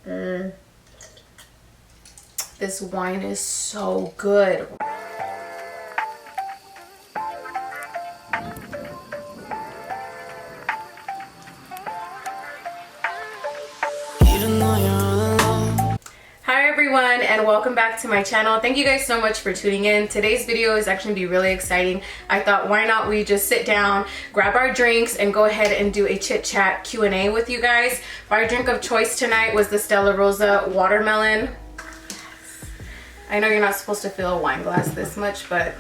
This wine is so good. Hi everyone, and welcome back to my channel. Thank you guys so much for tuning in. Today's video is actually gonna be really exciting. I thought, why not we just sit down, grab our drinks, and go ahead and do a chit chat Q&A with you guys. My drink of choice tonight was the Stella Rosa watermelon. I know you're not supposed to fill a wine glass this much, but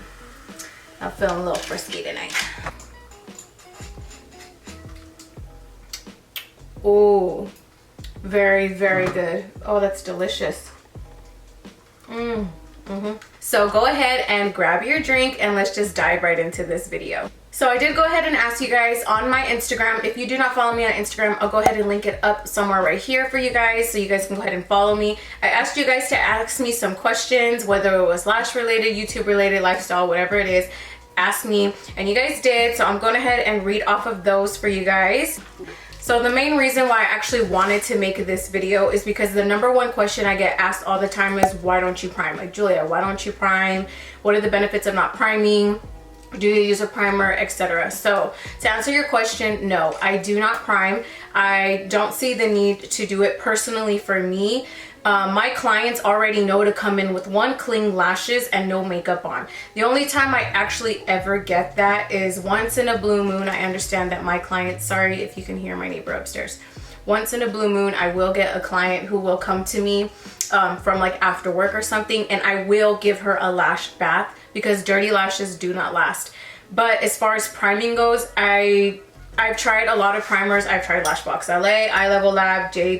I'm feeling a little frisky tonight. Oh, very, very good. Oh, that's delicious. So go ahead and grab your drink and let's just dive right into this video. So I did go ahead and ask you guys on my Instagram. If you do not follow me on Instagram, I'll go ahead and link it up somewhere right here for you guys so you guys can go ahead and follow me. I asked you guys to ask me some questions, whether it was lash related, YouTube related, lifestyle, whatever it is. Ask me, and you guys did, so I'm going ahead and read off of those for you guys. So the main reason why I actually wanted to make this video is because the number one question I get asked all the time is, why don't you prime? Like, Julia, why don't you prime? What are the benefits of not priming? Do you use a primer, etc.? So to answer your question, no, I do not prime. I don't see the need to do it personally for me. My clients already know to come in with one clean lashes and no makeup on. The only time I actually ever get that is once in a blue moon. I understand that my clients, sorry if you can hear my neighbor upstairs. Once in a blue moon, I will get a client who will come to me from like after work or something, and I will give her a lash bath because dirty lashes do not last. But as far as priming goes, I've tried a lot of primers. I've tried Lashbox LA, Eye Level Lab, J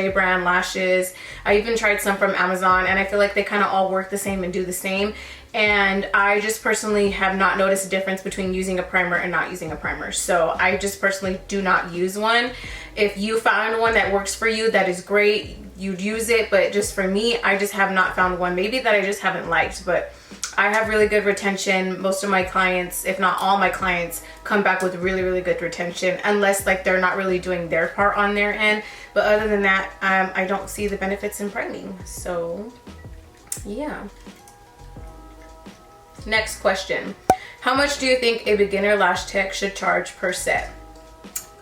brand lashes. I even tried some from Amazon, and I feel like they kind of all work the same and do the same. And I just personally have not noticed a difference between using a primer and not using a primer. So I just personally do not use one. If you found one that works for you, that is great. You'd use it, but just for me, I just have not found one. Maybe that I just haven't liked, but I have really good retention. Most of my clients, if not all my clients, come back with really, really good retention, unless like they're not really doing their part on their end. But other than that, I don't see the benefits in priming. So yeah. Next question. How much do you think a beginner lash tech should charge per set?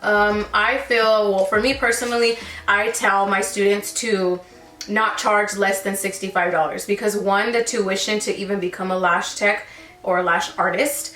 I feel, well, for me personally, I tell my students to not charge less than $65 because one, the tuition to even become a lash tech or a lash artist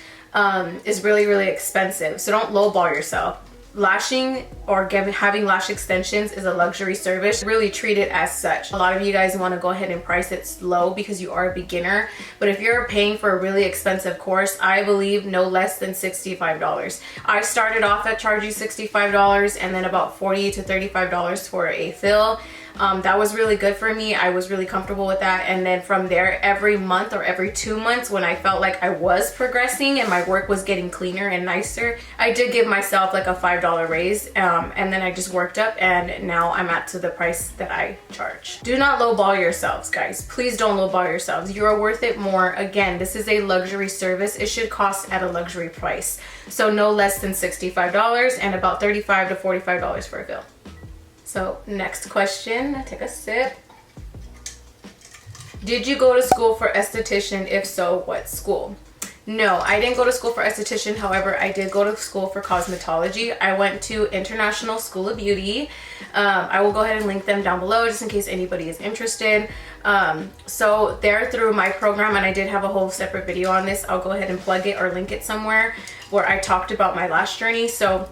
is really, really expensive. So don't lowball yourself. Lashing or having lash extensions is a luxury service. Really treat it as such. A lot of you guys want to go ahead and price it low because you are a beginner, but if you're paying for a really expensive course, I believe no less than $65. I started off at charging $65 and then about $40 to $35 for a fill. That was really good for me. I was really comfortable with that. And then from there, every month or every 2 months, when I felt like I was progressing and my work was getting cleaner and nicer, I did give myself like a $5 raise. And then I just worked up, and now I'm at to the price that I charge. Do not lowball yourselves, guys. Please don't lowball yourselves. You are worth it more. Again, this is a luxury service. It should cost at a luxury price. So no less than $65 and about $35 to $45 for a fill. So next question, take a sip. Did you go to school for esthetician? If so, what school? No, I didn't go to school for esthetician. However, I did go to school for cosmetology. I went to International School of Beauty. I will go ahead and link them down below just in case anybody is interested. So they're through my program, and I did have a whole separate video on this. I'll go ahead and plug it or link it somewhere where I talked about my lash journey. So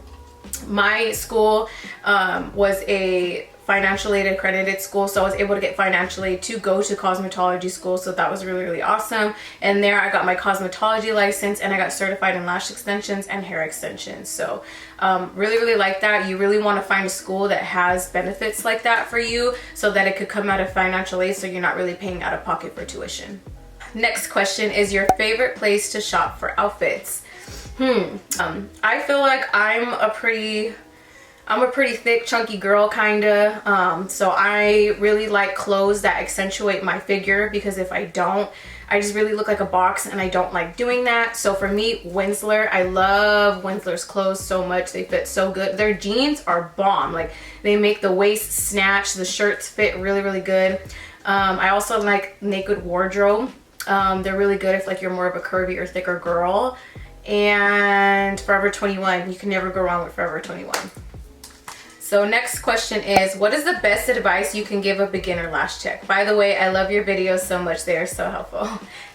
my school was a financial aid accredited school, so I was able to get financial aid to go to cosmetology school, so that was really, really awesome. And there I got my cosmetology license, and I got certified in lash extensions and hair extensions. So really, really like that. You really want to find a school that has benefits like that for you so that it could come out of financial aid, so you're not really paying out of pocket for tuition. Next question is your favorite place to shop for outfits. I feel like I'm a pretty thick, chunky girl, kinda. So I really like clothes that accentuate my figure, because if I don't, I just really look like a box and I don't like doing that. So for me, Winsler, I love Winsler's clothes so much. They fit so good. Their jeans are bomb. Like they make the waist snatch, the shirts fit really, really good. I also like Naked Wardrobe. They're really good if like you're more of a curvy or thicker girl. And Forever 21, you can never go wrong with Forever 21. So next question is, what is the best advice you can give a beginner lash tech? By the way, I love your videos so much. They are so helpful.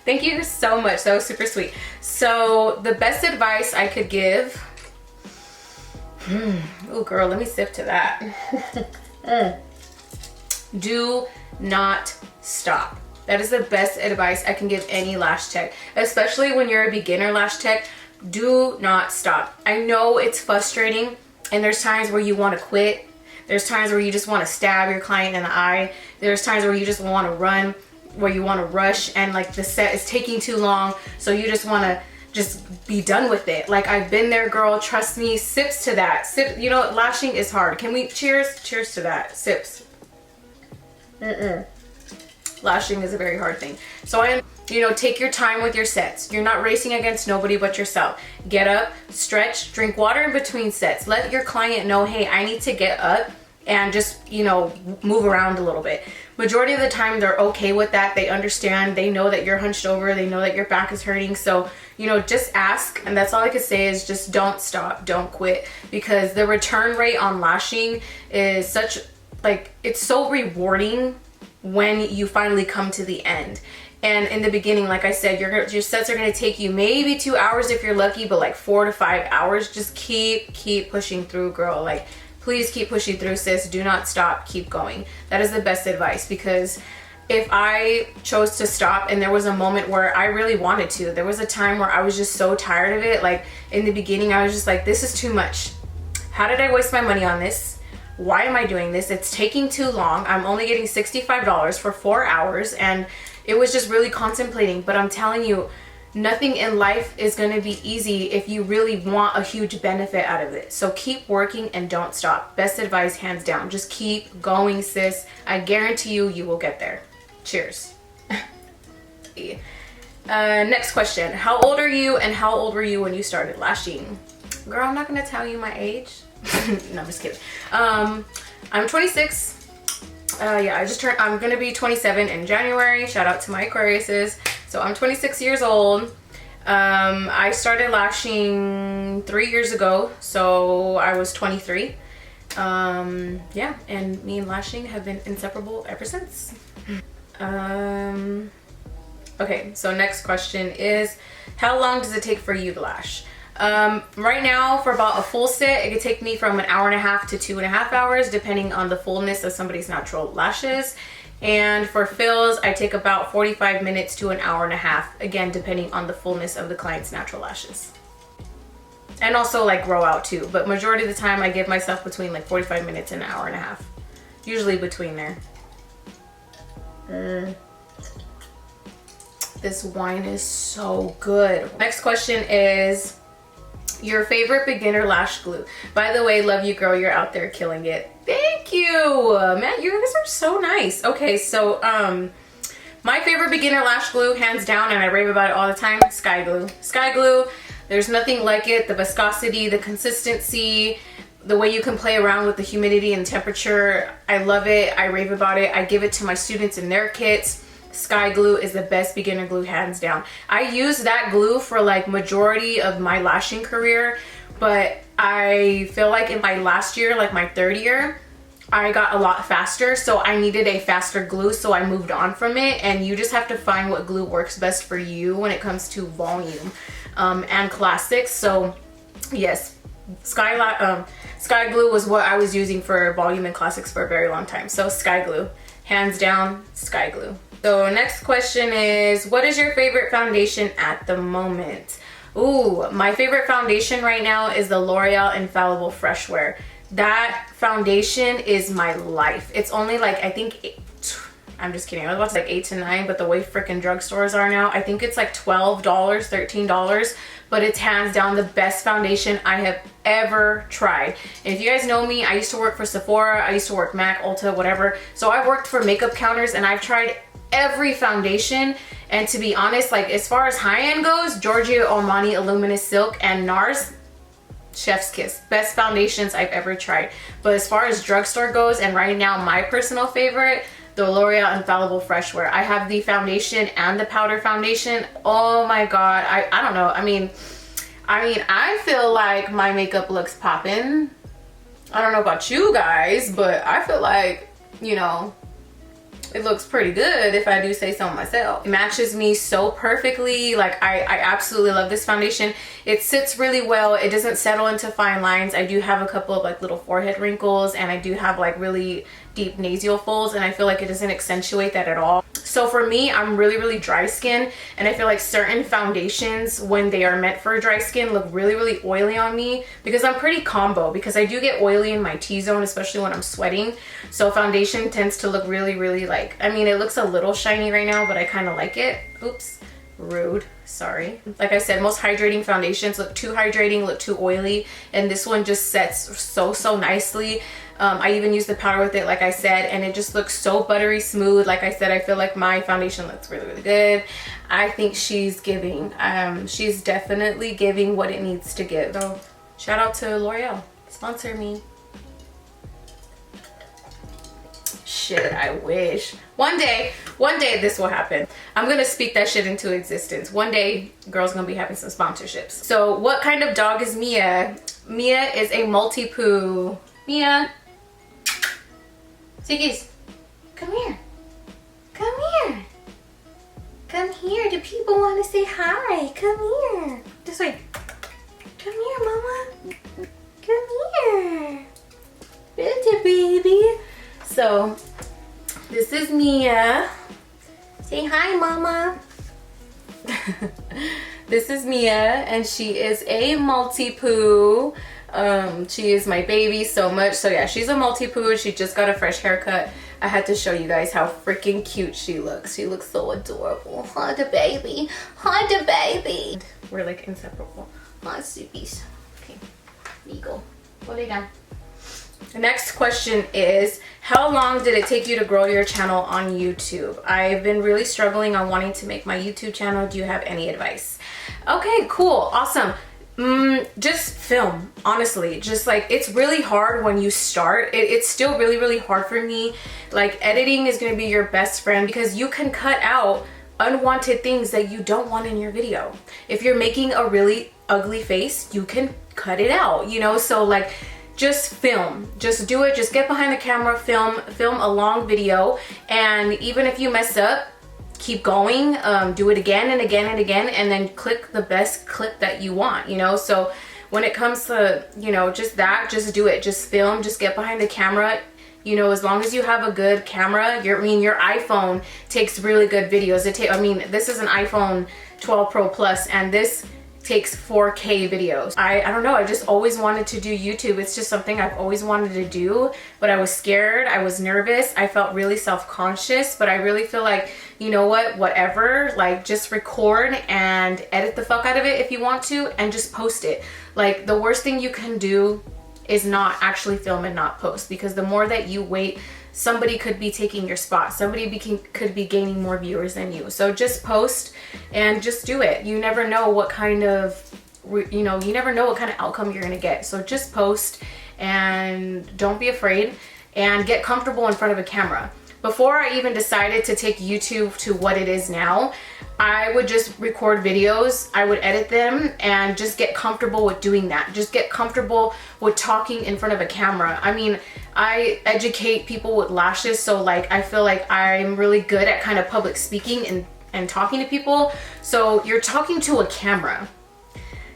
Thank you so much. That was super sweet. So the best advice I could give, oh girl, let me sip to that. Do not stop. That is the best advice I can give any lash tech, especially when you're a beginner lash tech. Do not stop. I know it's frustrating, and there's times where you want to quit. There's times where you just want to stab your client in the eye. There's times where you just want to run, where you want to rush, and like the set is taking too long, so you just want to just be done with it. Like I've been there, girl. Trust me. Sips to that. Sip. You know, lashing is hard. Can we cheers? Cheers to that. Sips. Lashing is a very hard thing. So you know, take your time with your sets. You're not racing against nobody but yourself. Get up, stretch, drink water in between sets. Let your client know, hey, I need to get up and just, you know, move around a little bit. Majority of the time they're okay with that. They understand. They know that you're hunched over. They know that your back is hurting. So, you know, just ask. And that's all I could say is just don't stop, don't quit, because the return rate on lashing is such, like, it's so rewarding when you finally come to the end. And in the beginning, like I said, your sets are going to take you maybe 2 hours if you're lucky, but like 4 to 5 hours. Just keep pushing through, girl. Like, please keep pushing through, sis. Do not stop. Keep going. That is the best advice, because if I chose to stop and there was a moment where I really wanted to, there was a time where I was just so tired of it. Like in the beginning, I was just like, this is too much. How did I waste my money on this? Why am I doing this? It's taking too long. I'm only getting $65 for 4 hours, and it was just really contemplating. But I'm telling you, nothing in life is going to be easy if you really want a huge benefit out of it. So keep working and don't stop. Best advice, hands down. Just keep going, sis. I guarantee you, you will get there. Cheers. Next question. How old are you, and how old were you when you started lashing? Girl, I'm not going to tell you my age. No, I'm just kidding. I'm 26. Yeah, I'm gonna be 27 in January. Shout out to my Aquariuses. So I'm 26 years old. I started lashing 3 years ago, so I was 23. Yeah, and me and lashing have been inseparable ever since. Okay, so next question is, how long does it take for you to lash? Right now, for about a full set, it could take me from 1.5 hours to 2.5 hours, depending on the fullness of somebody's natural lashes. And for fills, I take about 45 minutes to 1.5 hours, again, depending on the fullness of the client's natural lashes. And also like grow out too, but majority of the time I give myself between like 45 minutes and 1.5 hours. Usually between there. This wine is so good. Next question is, your favorite beginner lash glue. By the way, love you, girl. You're out there killing it. Thank you, man. You guys are so nice. Okay, so my favorite beginner lash glue, hands down, and I rave about it all the time, Sky Glue. Sky Glue. There's nothing like it. The viscosity, the consistency, the way you can play around with the humidity and temperature. I love it. I rave about it. I give it to my students in their kits. Sky Glue is the best beginner glue, hands down. I use that glue for like majority of my lashing career, but I feel like in my last year, like my third year, I got a lot faster, so I needed a faster glue, so I moved on from it. And you just have to find what glue works best for you when it comes to volume and classics. So yes, Sky Glue was what I was using for volume and classics for a very long time. So Sky Glue, hands down, Sky Glue. So next question is, what is your favorite foundation at the moment? Ooh, my favorite foundation right now is the L'Oreal Infallible Fresh Wear. That foundation is my life. It's only like, I think, I'm just kidding. I was about to say like 8 to 9, but the way freaking drugstores are now, I think it's like $12, $13, but it's hands down the best foundation I have ever tried. And if you guys know me, I used to work for Sephora, I used to work MAC, Ulta, whatever. So I worked for makeup counters, and I've tried every foundation. And to be honest, like as far as high-end goes, Giorgio Armani Luminous Silk and NARS, chef's kiss. Best foundations I've ever tried. But as far as drugstore goes, and right now my personal favorite, the L'Oreal Infallible Fresh Wear. I have the foundation and the powder foundation. Oh my god, I don't know. I mean, I feel like my makeup looks poppin'. I don't know about you guys, but I feel like, you know, it looks pretty good if I do say so myself. It matches me so perfectly. Like I absolutely love this foundation. It sits really well. It doesn't settle into fine lines. I do have a couple of like little forehead wrinkles, and I do have like really deep nasal folds, and I feel like it doesn't accentuate that at all. So for me, I'm really dry skin, and I feel like certain foundations, when they are meant for dry skin, look really oily on me, because I'm pretty combo, because I do get oily in my T-zone, especially when I'm sweating. So foundation tends to look really like, I mean, it looks a little shiny right now, but I kind of like it. Oops, rude, sorry. Like I said, most hydrating foundations look too hydrating, look too oily, and this one just sets so nicely. I even use the powder with it, like I said, and it just looks so buttery smooth. Like I said, I feel like my foundation looks really good. I think she's giving. She's definitely giving what it needs to give. So shout out to L'Oreal, sponsor me. Shit, I wish. One day this will happen. I'm gonna speak that shit into existence. One day, girl's gonna be having some sponsorships. So what kind of dog is Mia? Mia is a multi-poo. Mia. Ziggies, come here. Come here. Come here. The people want to say hi. Come here. This way. Come here, mama. Come here. Pretty baby. So, this is Mia. Say hi, mama. This is Mia, and she is a multi-poo. She is my baby so much. So yeah, she's a multi-poo. She just got a fresh haircut. I had to show you guys how freaking cute she looks. She looks so adorable. Hi, the baby. Hi, the baby. We're like inseparable. Hi, Sukies. Okay, legal. Put it down. The next question is, how long did it take you to grow your channel on YouTube? I've been really struggling on wanting to make my YouTube channel. Do you have any advice? Okay, cool, awesome. Just film, honestly. Just like, it's really hard when you start. It's still really hard for me. Like, editing is gonna be your best friend, because you can cut out unwanted things that you don't want in your video. If you're making a really ugly face, you can cut it out, you know? So like, just film, just do it. Just get behind the camera, film a long video, and even if you mess up, keep going, do it again and again and again, and then click the best clip that you want, you know? So when it comes to, you know, just do it. Just film, just get behind the camera. You know, as long as you have a good camera, your iPhone takes really good videos. I mean, this is an iPhone 12 Pro Plus, and this takes 4K videos. I don't know, I just always wanted to do YouTube. It's just something I've always wanted to do, but I was scared, I was nervous, I felt really self-conscious, but I really feel like, you know what, whatever, like, just record and edit the fuck out of it if you want to, and just post it. Like, the worst thing you can do is not actually film and not post, because the more that you wait, somebody could be taking your spot. Somebody could be gaining more viewers than you. So just post and just do it. You never know what kind of, you never know what kind of outcome you're gonna get. So just post, and don't be afraid, and get comfortable in front of a camera. Before I even decided to take YouTube to what it is now, I would just record videos, I would edit them, and just get comfortable with doing that. Just get comfortable with talking in front of a camera. I mean, I educate people with lashes, so like, I feel like I'm really good at kind of public speaking and talking to people. So you're talking to a camera,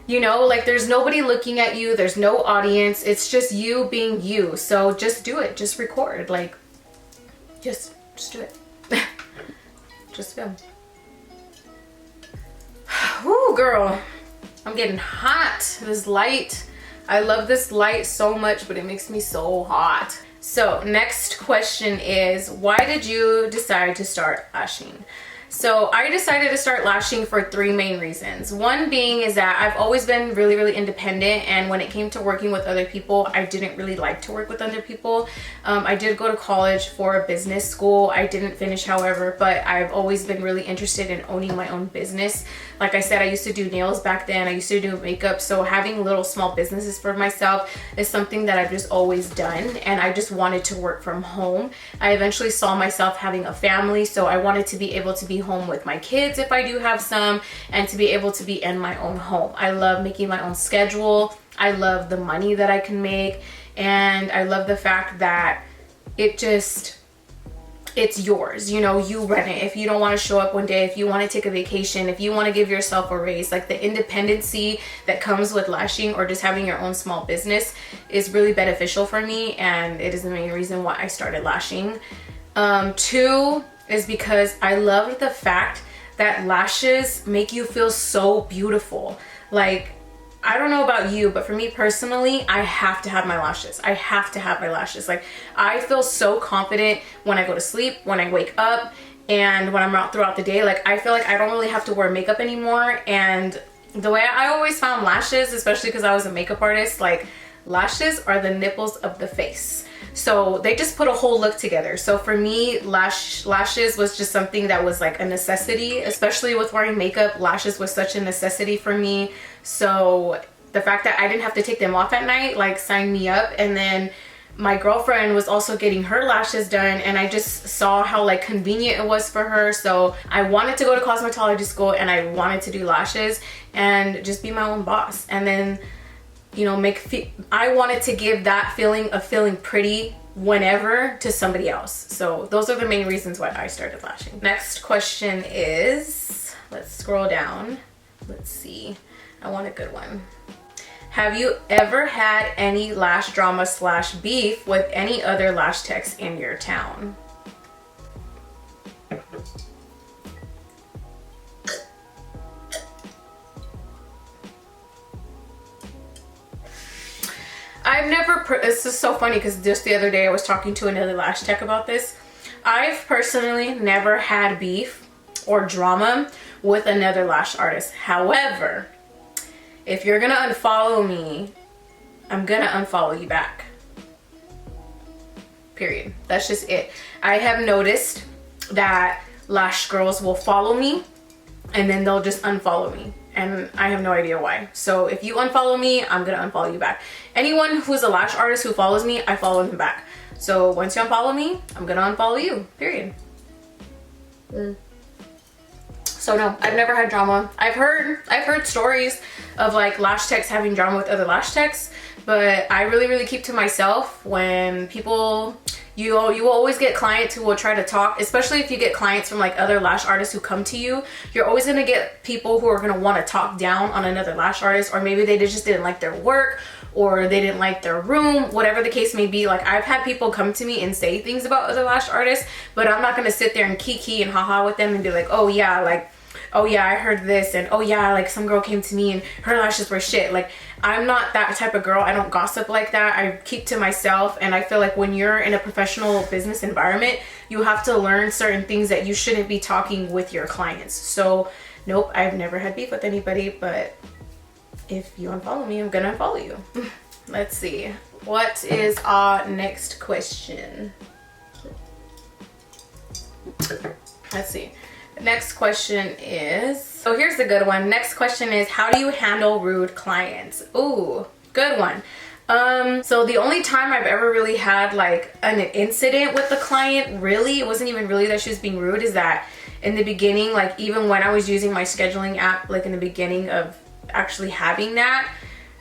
you know, like, there's nobody looking at you, there's no audience, it's just you being you. So just do it, just record, like, just do it. Just film. Woo, girl, I'm getting hot. This light, I love this light so much, but it makes me so hot. So next question is, why did you decide to start lashing? So I decided to start lashing for 3 main reasons. One being is that I've always been really independent, and when it came to working with other people, I didn't really like to work with other people. I did go to college for a business school. I didn't finish, however, but I've always been really interested in owning my own business. Like I said, I used to do nails back then. I used to do makeup. So having little small businesses for myself is something that I've just always done, and I just wanted to work from home. I eventually saw myself having a family, so I wanted to be able to be home with my kids if I do have some, and to be able to be in my own home. I love making my own schedule. I love the money that I can make, and I love the fact that it's yours, you know, you run it. If you don't want to show up one day, if you want to take a vacation, if you want to give yourself a raise, like the independency that comes with lashing or just having your own small business is really beneficial for me, and it is the main reason why I started lashing. 2 is because I loved the fact that lashes make you feel so beautiful. Like, I don't know about you, but for me personally, I have to have my lashes. I have to have my lashes. Like, I feel so confident when I go to sleep, when I wake up, and when I'm out throughout the day. Like, I feel like I don't really have to wear makeup anymore. And the way I always found lashes, especially because I was a makeup artist, like, lashes are the nipples of the face. So they just put a whole look together. So for me, lashes was just something that was like a necessity, especially with wearing makeup. Lashes was such a necessity for me. So the fact that I didn't have to take them off at night, like, signed me up. And then my girlfriend was also getting her lashes done, and I just saw how like convenient it was for her. So I wanted to go to cosmetology school, and I wanted to do lashes and just be my own boss. And then, you know, I wanted to give that feeling of feeling pretty whenever to somebody else. So those are the main reasons why I started lashing. Next question is, let's scroll down. Let's see. I want a good one. Have you ever had any lash drama / beef with any other lash techs in your town? This is so funny because just the other day I was talking to another lash tech about this. I've personally never had beef or drama with another lash artist. However, if you're gonna unfollow me, I'm gonna unfollow you back. Period. That's just it. I have noticed that lash girls will follow me and then they'll just unfollow me, and I have no idea why. So if you unfollow me, I'm gonna unfollow you back. Anyone who's a lash artist who follows me, I follow them back. So once you unfollow me, I'm gonna unfollow you. Period. So no, I've never had drama. I've heard stories of like lash techs having drama with other lash techs, but I really keep to myself. When people, you will always get clients who will try to talk, especially if you get clients from like other lash artists who come to you. You're always gonna get people who are gonna want to talk down on another lash artist, or maybe they just didn't like their work, or they didn't like their room, whatever the case may be. Like, I've had people come to me and say things about other lash artists, but I'm not gonna sit there and kiki and haha with them and be like, oh yeah, like, oh yeah, I heard this, and oh yeah, like some girl came to me and her lashes were shit. Like, I'm not that type of girl. I don't gossip like that. I keep to myself, and I feel like when you're in a professional business environment, you have to learn certain things that you shouldn't be talking with your clients. So nope, I've never had beef with anybody, but if you unfollow me, I'm gonna unfollow you. Let's see. What is our next question? Let's see. Next question is, so here's the good one. Next question is, how do you handle rude clients? Ooh, good one. So the only time I've ever really had like an incident with the client, really, it wasn't even really that she was being rude, is that in the beginning, like even when I was using my scheduling app, like in the beginning of actually having that,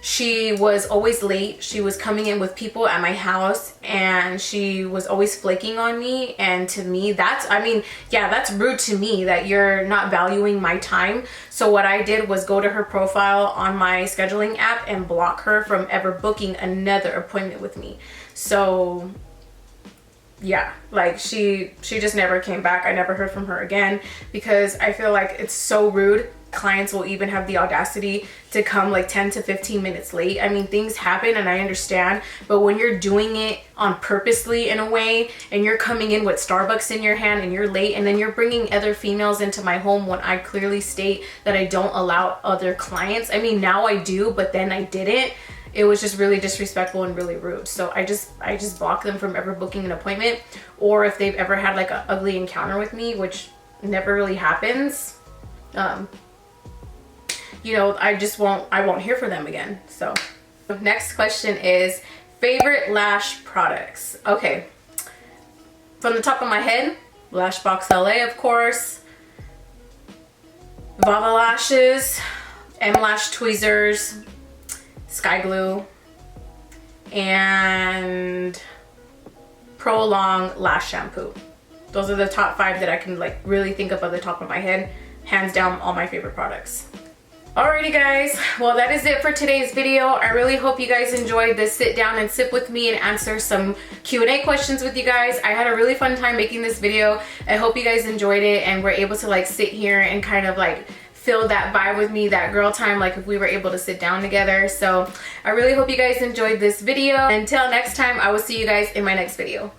she was always late. She was coming in with people at my house, and she was always flaking on me. And to me, that's rude to me, that you're not valuing my time. So what I did was go to her profile on my scheduling app and block her from ever booking another appointment with me. So yeah, like she just never came back. I never heard from her again, because I feel like it's so rude clients will even have the audacity to come like 10 to 15 minutes late. I mean, things happen and I understand, but when you're doing it on purposely in a way, and you're coming in with Starbucks in your hand and you're late, and then you're bringing other females into my home when I clearly state that I don't allow other clients. I mean, now I do, but then I didn't. It was just really disrespectful and really rude. So I just block them from ever booking an appointment, or if they've ever had like an ugly encounter with me, which never really happens. You know, I won't hear from them again. So next question is favorite lash products. Okay, from the top of my head, Lashbox LA, of course, Vava lashes, M lash tweezers, Sky Glue, and Prolong lash shampoo. Those are the top 5 that I can like really think of the top of my head. Hands down, all my favorite products. Alrighty guys, well that is it for today's video. I really hope you guys enjoyed this sit down and sip with me and answer some Q&A questions with you guys. I had a really fun time making this video. I hope you guys enjoyed it and were able to like sit here and kind of like feel that vibe with me, that girl time, like if we were able to sit down together. So I really hope you guys enjoyed this video. Until next time, I will see you guys in my next video.